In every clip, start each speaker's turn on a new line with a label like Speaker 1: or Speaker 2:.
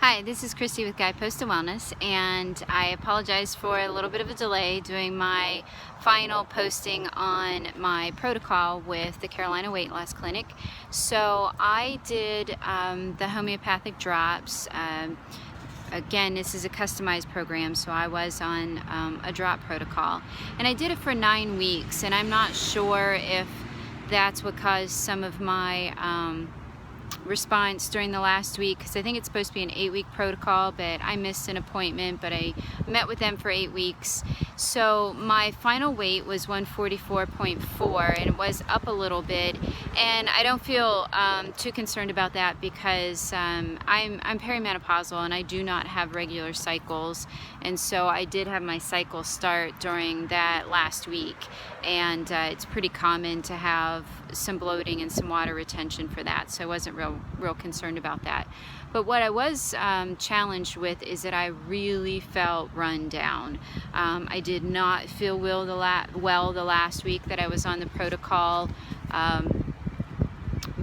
Speaker 1: Hi, this is Christy with Guidepost to Wellness, and I apologize for a little bit of a delay doing my final posting on my protocol with the Carolina Weight Loss Clinic. So I did the homeopathic drops. Again, this is a customized program, so I was on a drop protocol, and I did it for 9 weeks, and I'm not sure if that's what caused some of my response during the last week, because I think it's supposed to be an 8-week protocol, but I missed an appointment, but I met with them for 8 weeks. So my final weight was 144.4, and it was up a little bit, and I don't feel too concerned about that because I'm perimenopausal and I do not have regular cycles, and so I did have my cycle start during that last week, and it's pretty common to have some bloating and some water retention for that, so I wasn't real concerned about that. But what I was challenged with is that I really felt run down. I did not feel well the last week that I was on the protocol.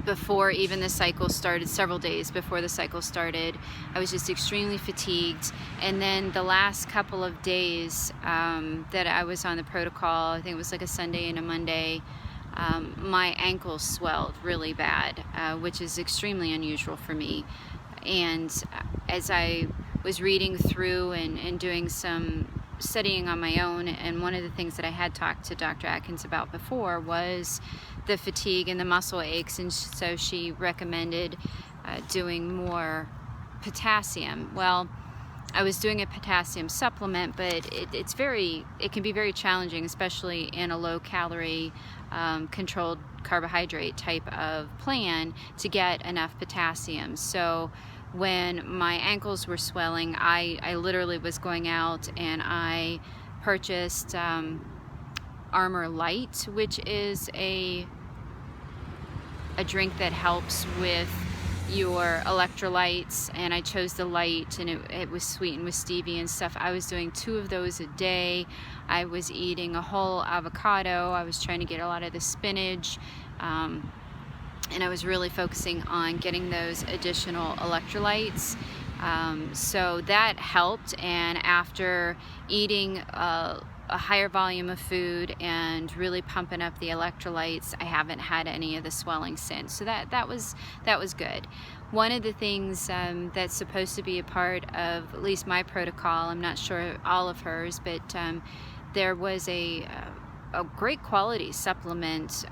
Speaker 1: Before even the cycle started, several days before the cycle started, I was just extremely fatigued. And then the last couple of days that I was on the protocol, I think it was like a Sunday and a Monday, my ankles swelled really bad, which is extremely unusual for me. And as I was reading through and doing some studying on my own, and one of the things that I had talked to Dr. Atkins about before was the fatigue and the muscle aches, and so she recommended doing more potassium. Well, I was doing a potassium supplement, but it can be very challenging, especially in a low-calorie controlled carbohydrate type of plan, to get enough potassium. So when my ankles were swelling, I literally was going out and I purchased Armor Light, which is a drink that helps with your electrolytes, and I chose the light, and it was sweetened with stevia and stuff. I was doing 2 of those a day. I was eating a whole avocado. I was trying to get a lot of the spinach, and I was really focusing on getting those additional electrolytes. So that helped, and after eating a higher volume of food and really pumping up the electrolytes, I haven't had any of the swelling since. So that was good. One of the things that's supposed to be a part of at least my protocol, I'm not sure all of hers, but there was a great quality supplement,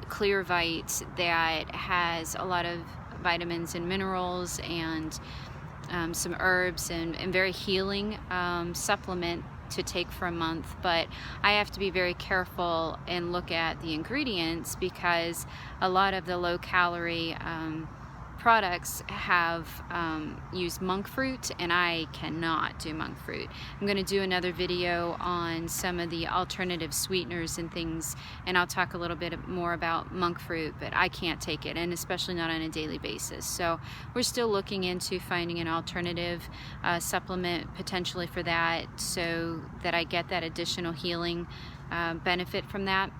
Speaker 1: CLWI, that has a lot of vitamins and minerals and some herbs and very healing supplement to take for a month. But I have to be very careful and look at the ingredients, because a lot of the low-calorie products have used monk fruit, and I cannot do monk fruit. I'm going to do another video on some of the alternative sweeteners and things, and I'll talk a little bit more about monk fruit, but I can't take it, and especially not on a daily basis. So we're still looking into finding an alternative supplement potentially for that, so that I get that additional healing benefit from that.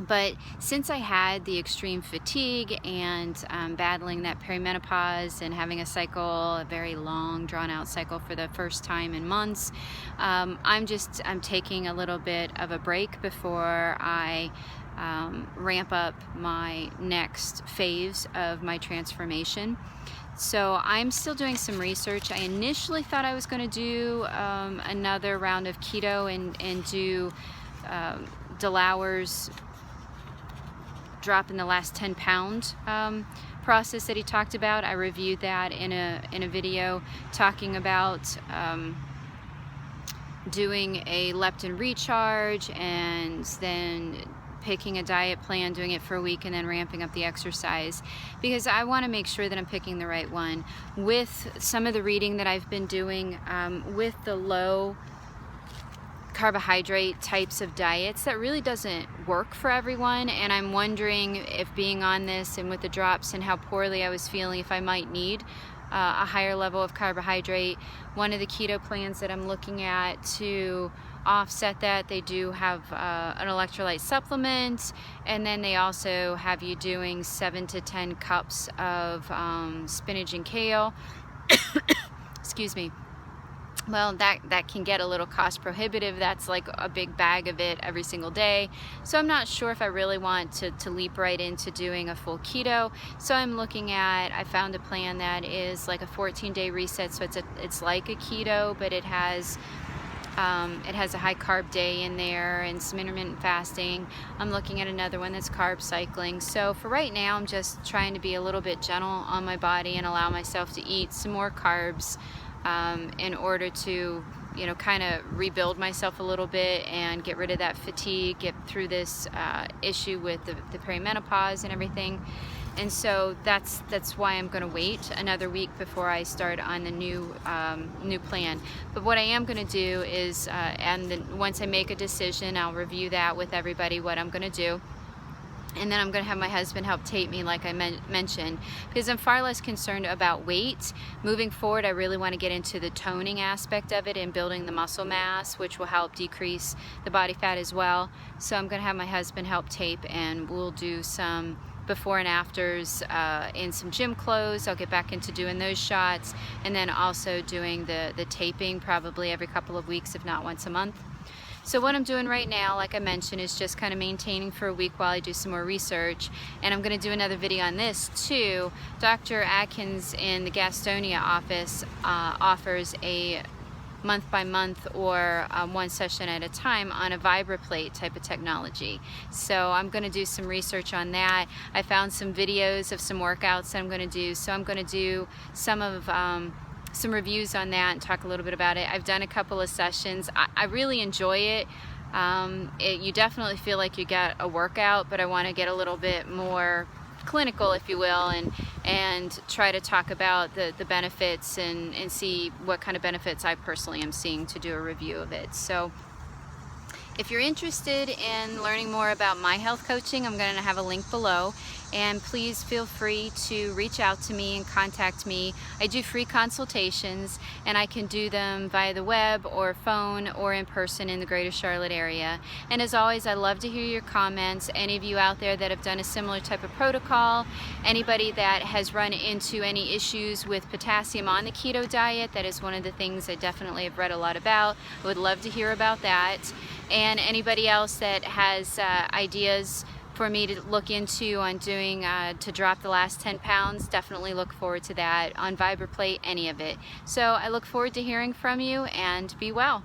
Speaker 1: But since I had the extreme fatigue and battling that perimenopause and having a cycle, a very long drawn out cycle for the first time in months, I'm taking a little bit of a break before I ramp up my next phase of my transformation. So I'm still doing some research. I initially thought I was going to do another round of keto and do DeLauer's drop in the last 10-pound process that he talked about. I reviewed that in a video talking about doing a leptin recharge and then picking a diet plan, doing it for a week, and then ramping up the exercise, because I want to make sure that I'm picking the right one. With some of the reading that I've been doing, with the low carbohydrate types of diets, that really doesn't work for everyone. And I'm wondering if being on this and with the drops and how poorly I was feeling, if I might need a higher level of carbohydrate. One of the keto plans that I'm looking at to offset that, they do have an electrolyte supplement, and then they also have you doing 7 to 10 cups of spinach and kale. Excuse me. Well, that can get a little cost prohibitive. That's like a big bag of it every single day. So I'm not sure if I really want to leap right into doing a full keto. So I'm looking at, I found a plan that is like a 14-day reset. So it's like a keto, but it has a high carb day in there and some intermittent fasting. I'm looking at another one that's carb cycling. So for right now, I'm just trying to be a little bit gentle on my body and allow myself to eat some more carbs in order to, you know, kind of rebuild myself a little bit and get rid of that fatigue, get through this issue with the perimenopause and everything. And so that's why I'm going to wait another week before I start on the new plan. But what I am going to do is, and then once I make a decision, I'll review that with everybody, what I'm going to do. And then I'm going to have my husband help tape me, like I mentioned, because I'm far less concerned about weight. Moving forward, I really want to get into the toning aspect of it and building the muscle mass, which will help decrease the body fat as well. So I'm going to have my husband help tape, and we'll do some before and afters in some gym clothes. I'll get back into doing those shots, and then also doing the taping probably every couple of weeks, if not once a month. So what I'm doing right now, like I mentioned, is just kind of maintaining for a week while I do some more research. And I'm going to do another video on this too. Dr. Atkins in the Gastonia office offers a month-by-month or one session at a time on a vibra-plate type of technology. So I'm going to do some research on that. I found some videos of some workouts that I'm going to do. So I'm going to do some reviews on that and talk a little bit about it. I've done a couple of sessions. I really enjoy it. You definitely feel like you get a workout, but I want to get a little bit more clinical, if you will, and try to talk about the benefits and see what kind of benefits I personally am seeing to do a review of it. So if you're interested in learning more about my health coaching, I'm going to have a link below, and please feel free to reach out to me and contact me. I do free consultations, and I can do them via the web or phone or in person in the greater Charlotte area. And as always, I love to hear your comments. Any of you out there that have done a similar type of protocol, anybody that has run into any issues with potassium on the keto diet, that is one of the things I definitely have read a lot about. I would love to hear about that. And anybody else that has ideas for me to look into on doing to drop the last 10 pounds, definitely look forward to that on vibra-plate, any of it. So I look forward to hearing from you, and be well.